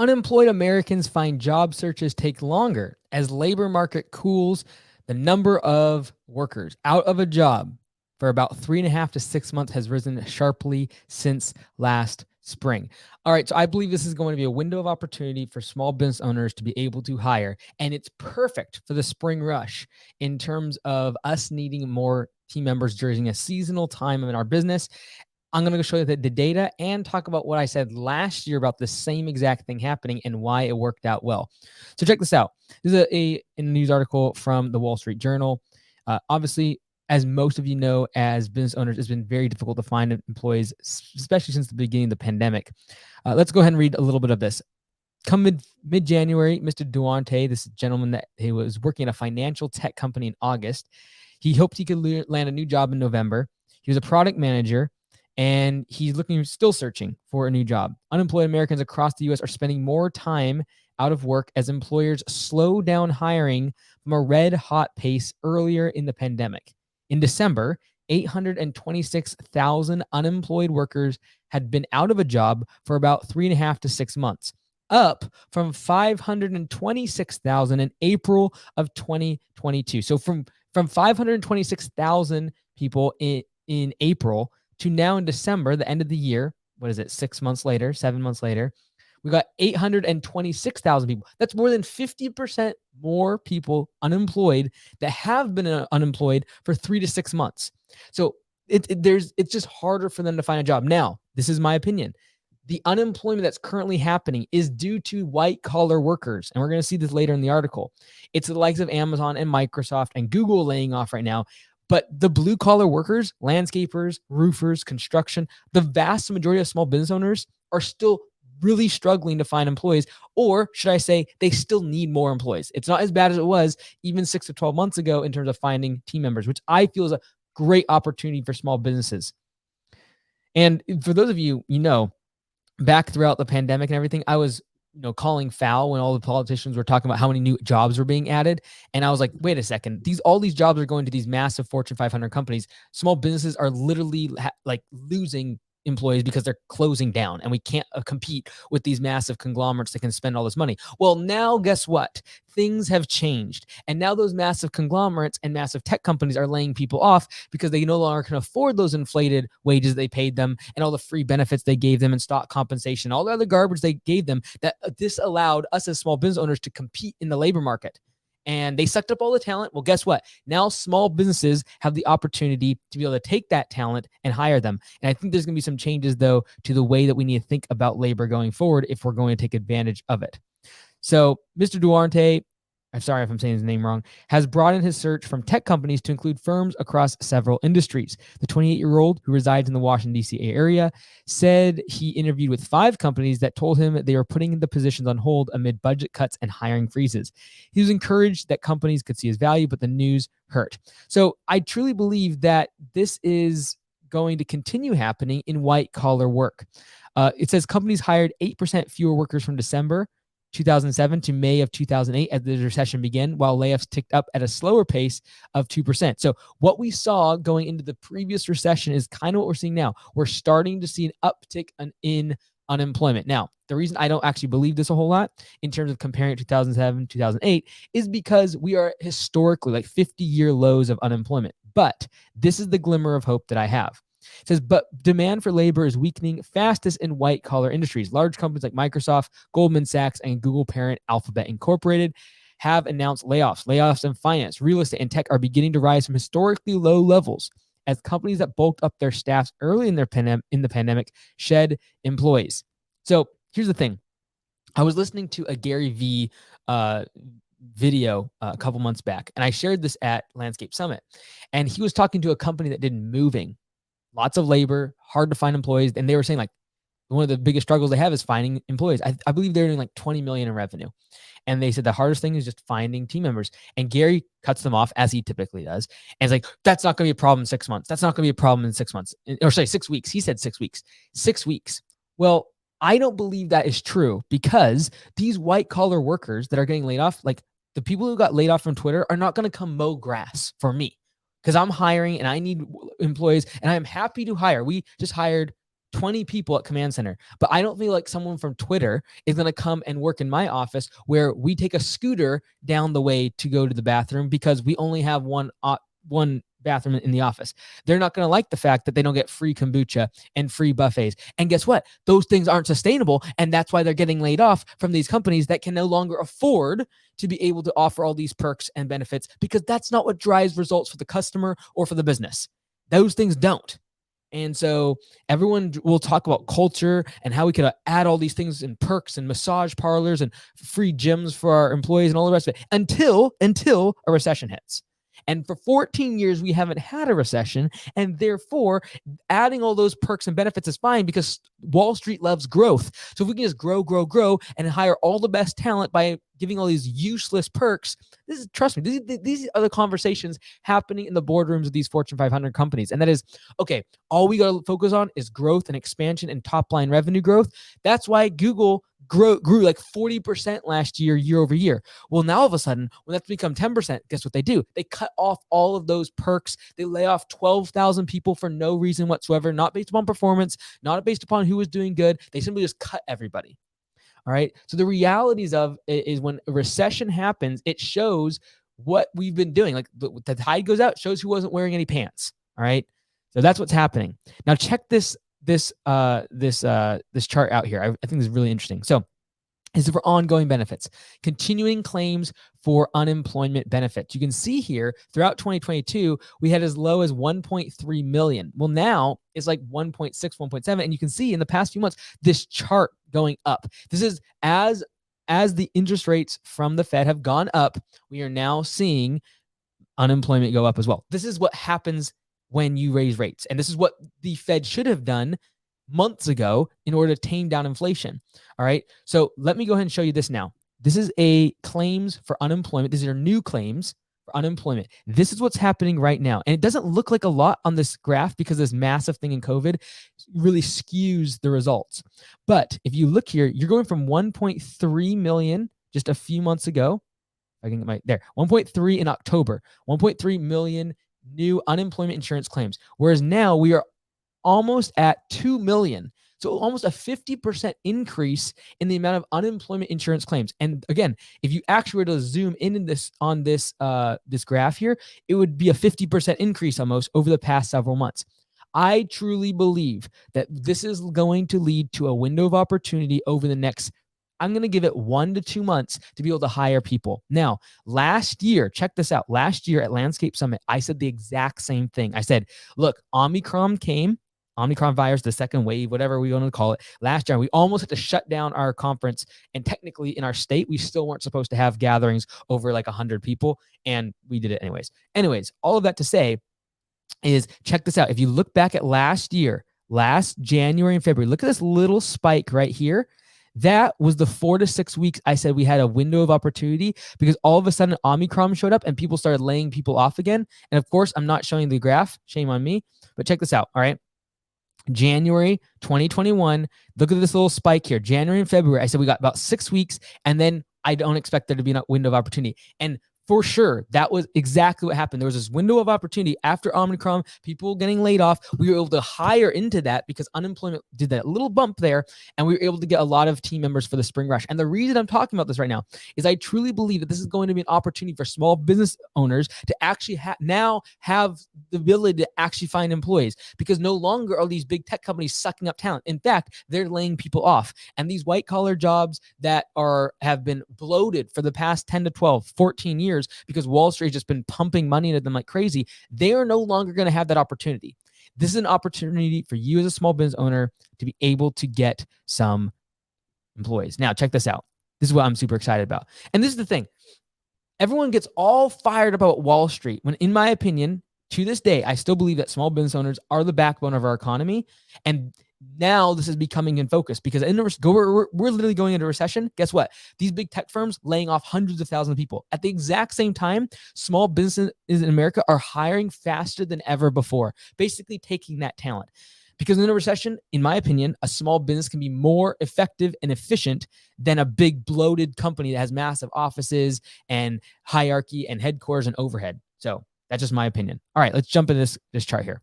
Unemployed Americans find job searches take longer as labor market cools. The number of workers out of a job for about 3.5 to 6 months has risen sharply since last spring. All right, so I believe this is going to be a window of opportunity for small business owners to be able to hire, and it's perfect for the spring rush in terms of us needing more team members during a seasonal time in our business. I'm going to show you the data and talk about what I said last year about the same exact thing happening and why it worked out well. So check this out. This is a news article from the Wall Street Journal. Obviously, as most of you know, as business owners, it's been very difficult to find employees, especially since the beginning of the pandemic. Let's go ahead and read a little bit of this. Come mid-January, Mr. Duarte, this gentleman that he was working at a financial tech company in August, he hoped he could land a new job in November. He was a product manager, and he's still searching for a new job. Unemployed Americans across the U.S. are spending more time out of work as employers slow down hiring from a red-hot pace earlier in the pandemic. In December, 826,000 unemployed workers had been out of a job for about 3.5 to 6 months, up from 526,000 in April of 2022. So from 526,000 people in April to now in December, the end of the year, what is it, 6 months later, 7 months later, we got 826,000 people. That's more than 50% more people unemployed that have been unemployed for 3 to 6 months. So it's just harder for them to find a job. Now, this is my opinion. The unemployment that's currently happening is due to white-collar workers, and we're going to see this later in the article. It's the likes of Amazon and Microsoft and Google laying off right now. But the blue-collar workers, landscapers, roofers, construction, the vast majority of small business owners are still really struggling to find employees, or should I say they still need more employees. It's not as bad as it was even 6 to 12 months ago in terms of finding team members, which I feel is a great opportunity for small businesses. And for those of you, back throughout the pandemic and everything, I was calling foul when all the politicians were talking about how many new jobs were being added. And I was like, wait a second, all these jobs are going to these massive Fortune 500 companies. Small businesses are literally losing employees because they're closing down, and we can't compete with these massive conglomerates that can spend all this money. Well, now guess what? Things have changed. And now those massive conglomerates and massive tech companies are laying people off because they no longer can afford those inflated wages they paid them and all the free benefits they gave them and stock compensation, all the other garbage they gave them. That this allowed us as small business owners to compete in the labor market. And they sucked up all the talent. Well, guess what? Now small businesses have the opportunity to be able to take that talent and hire them. And I think there's going to be some changes, though, to the way that we need to think about labor going forward if we're going to take advantage of it. So Mr. Duarte, I'm sorry if I'm saying his name wrong, has broadened his search from tech companies to include firms across several industries. The 28-year-old, who resides in the Washington, D.C. area, said he interviewed with 5 companies that told him they were putting the positions on hold amid budget cuts and hiring freezes. He was encouraged that companies could see his value, but the news hurt. So I truly believe that this is going to continue happening in white-collar work. It says companies hired 8% fewer workers from December 2007 to May of 2008 as the recession began, while layoffs ticked up at a slower pace of 2%. So what we saw going into the previous recession is kind of what we're seeing now. We're starting to see an uptick in unemployment. Now, the reason I don't actually believe this a whole lot in terms of comparing 2007, 2008 is because we are historically 50-year lows of unemployment. But this is the glimmer of hope that I have. It says, but demand for labor is weakening fastest in white-collar industries. Large companies like Microsoft, Goldman Sachs, and Google parent Alphabet Incorporated have announced layoffs. Layoffs in finance, real estate, and tech are beginning to rise from historically low levels as companies that bulked up their staffs early in the pandemic shed employees. So here's the thing. I was listening to a Gary Vee video a couple months back, and I shared this at Landscape Summit. And he was talking to a company that did moving. Lots of labor, hard to find employees. And they were saying one of the biggest struggles they have is finding employees. I believe they're doing $20 million in revenue. And they said the hardest thing is just finding team members. And Gary cuts them off, as he typically does. And it's like, that's not going to be a problem in 6 months. That's not going to be a problem in 6 months. Or sorry, 6 weeks. He said 6 weeks. 6 weeks. Well, I don't believe that is true because these white-collar workers that are getting laid off, the people who got laid off from Twitter are not going to come mow grass for me. Because I'm hiring and I need employees and I'm happy to hire. We just hired 20 people at command center. But I don't feel like someone from Twitter is going to come and work in my office where we take a scooter down the way to go to the bathroom because we only have one bathroom in the office. They're not going to like the fact that they don't get free kombucha and free buffets. And guess what? Those things aren't sustainable. And that's why they're getting laid off from these companies that can no longer afford to be able to offer all these perks and benefits, because that's not what drives results for the customer or for the business. Those things don't. And so everyone will talk about culture and how we could add all these things and perks and massage parlors and free gyms for our employees and all the rest of it until a recession hits. And for 14 years, we haven't had a recession. And therefore, adding all those perks and benefits is fine because Wall Street loves growth. So if we can just grow, and hire all the best talent by giving all these useless perks, trust me, these are the conversations happening in the boardrooms of these Fortune 500 companies. And that is, okay, all we got to focus on is growth and expansion and top line revenue growth. That's why Google grew like 40% last year over year. Well, now all of a sudden, when that's become 10%, guess what they do? They cut off all of those perks. They lay off 12,000 people for no reason whatsoever, not based upon performance, not based upon who was doing good. They simply just cut everybody. All right. So the realities of it is when a recession happens, it shows what we've been doing. Like the tide goes out, shows who wasn't wearing any pants. All right. So that's what's happening. Now check this chart out here. I think this is really interesting. So is for ongoing benefits, continuing claims for unemployment benefits. You can see here throughout 2022, we had as low as 1.3 million. Well, now it's like 1.6, 1.7. And you can see in the past few months, this chart going up. This is as the interest rates from the Fed have gone up, we are now seeing unemployment go up as well. This is what happens when you raise rates. And this is what the Fed should have done months ago in order to tame down inflation. All right. So let me go ahead and show you this now. This is a claims for unemployment. These are new claims for unemployment. This is what's happening right now. And it doesn't look like a lot on this graph because this massive thing in COVID really skews the results. But if you look here, you're going from 1.3 million just a few months ago. I can get my there. 1.3 in October, 1.3 million new unemployment insurance claims. Whereas now we are almost at 2 million. So almost a 50% increase in the amount of unemployment insurance claims. And again, if you actually were to zoom in on this graph here, it would be a 50% increase almost over the past several months. I truly believe that this is going to lead to a window of opportunity over the next, I'm going to give it 1 to 2 months to be able to hire people. Now, last year, check this out. Last year at Landscape Summit, I said the exact same thing. I said, look, Omicron virus, the second wave, whatever we want to call it, last year, we almost had to shut down our conference. And technically in our state, we still weren't supposed to have gatherings over like 100 people. And we did it anyways. All of that to say is check this out. If you look back at last year, last January and February, look at this little spike right here. That was the 4 to 6 weeks I said we had a window of opportunity because all of a sudden Omicron showed up and people started laying people off again. And of course, I'm not showing the graph. Shame on me. But check this out. All right. January 2021, look at this little spike here. January and February, I said we got about 6 weeks, and then I don't expect there to be a window of opportunity. And for sure, that was exactly what happened. There was this window of opportunity after Omicron, people getting laid off. We were able to hire into that because unemployment did that little bump there, and we were able to get a lot of team members for the spring rush. And the reason I'm talking about this right now is I truly believe that this is going to be an opportunity for small business owners to actually now have the ability to actually find employees, because no longer are these big tech companies sucking up talent. In fact, they're laying people off. And these white collar jobs that have been bloated for the past 10 to 12, 14 years, because Wall Street has just been pumping money into them like crazy, they are no longer going to have that opportunity. This is an opportunity for you as a small business owner to be able to get some employees. Now, check this out. This is what I'm super excited about. And this is the thing. Everyone gets all fired about Wall Street when, in my opinion, to this day, I still believe that small business owners are the backbone of our economy. And now this is becoming in focus because we're literally going into a recession. Guess what? These big tech firms laying off hundreds of thousands of people. At the exact same time, small businesses in America are hiring faster than ever before, basically taking that talent. Because in a recession, in my opinion, a small business can be more effective and efficient than a big bloated company that has massive offices and hierarchy and headquarters and overhead. So that's just my opinion. All right, let's jump into this chart here.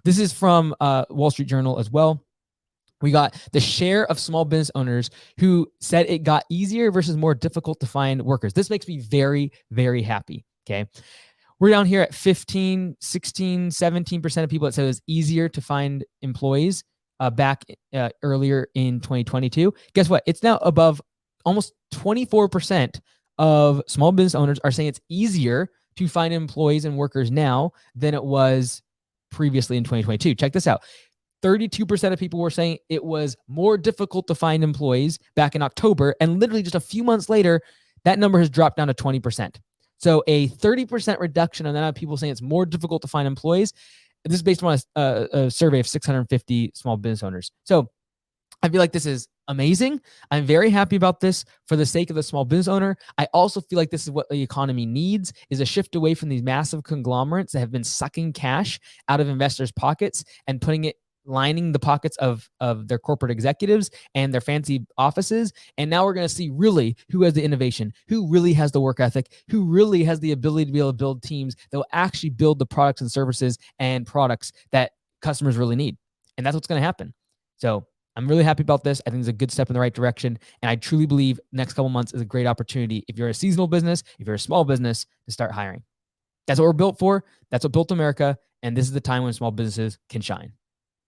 This is from Wall Street Journal as well. We got the share of small business owners who said it got easier versus more difficult to find workers. This makes me very, very happy. Okay. We're down here at 15, 16, 17% of people that said it was easier to find employees back earlier in 2022. Guess what? It's now above almost 24% of small business owners are saying it's easier to find employees and workers now than it was previously in 2022. Check this out. 32% of people were saying it was more difficult to find employees back in October. And literally just a few months later, that number has dropped down to 20%. So a 30% reduction on the amount of people saying it's more difficult to find employees. This is based on a survey of 650 small business owners. So I feel like this is amazing. I'm very happy about this for the sake of the small business owner. I also feel like this is what the economy needs, is a shift away from these massive conglomerates that have been sucking cash out of investors' pockets and putting it, lining the pockets of their corporate executives and their fancy offices. And now we're going to see really who has the innovation, who really has the work ethic, who really has the ability to be able to build teams that will actually build the products and services and products that customers really need. And that's what's going to happen. So I'm really happy about this. I think it's a good step in the right direction. And I truly believe next couple months is a great opportunity. If you're a seasonal business, if you're a small business, to start hiring. That's what we're built for. That's what built America. And this is the time when small businesses can shine.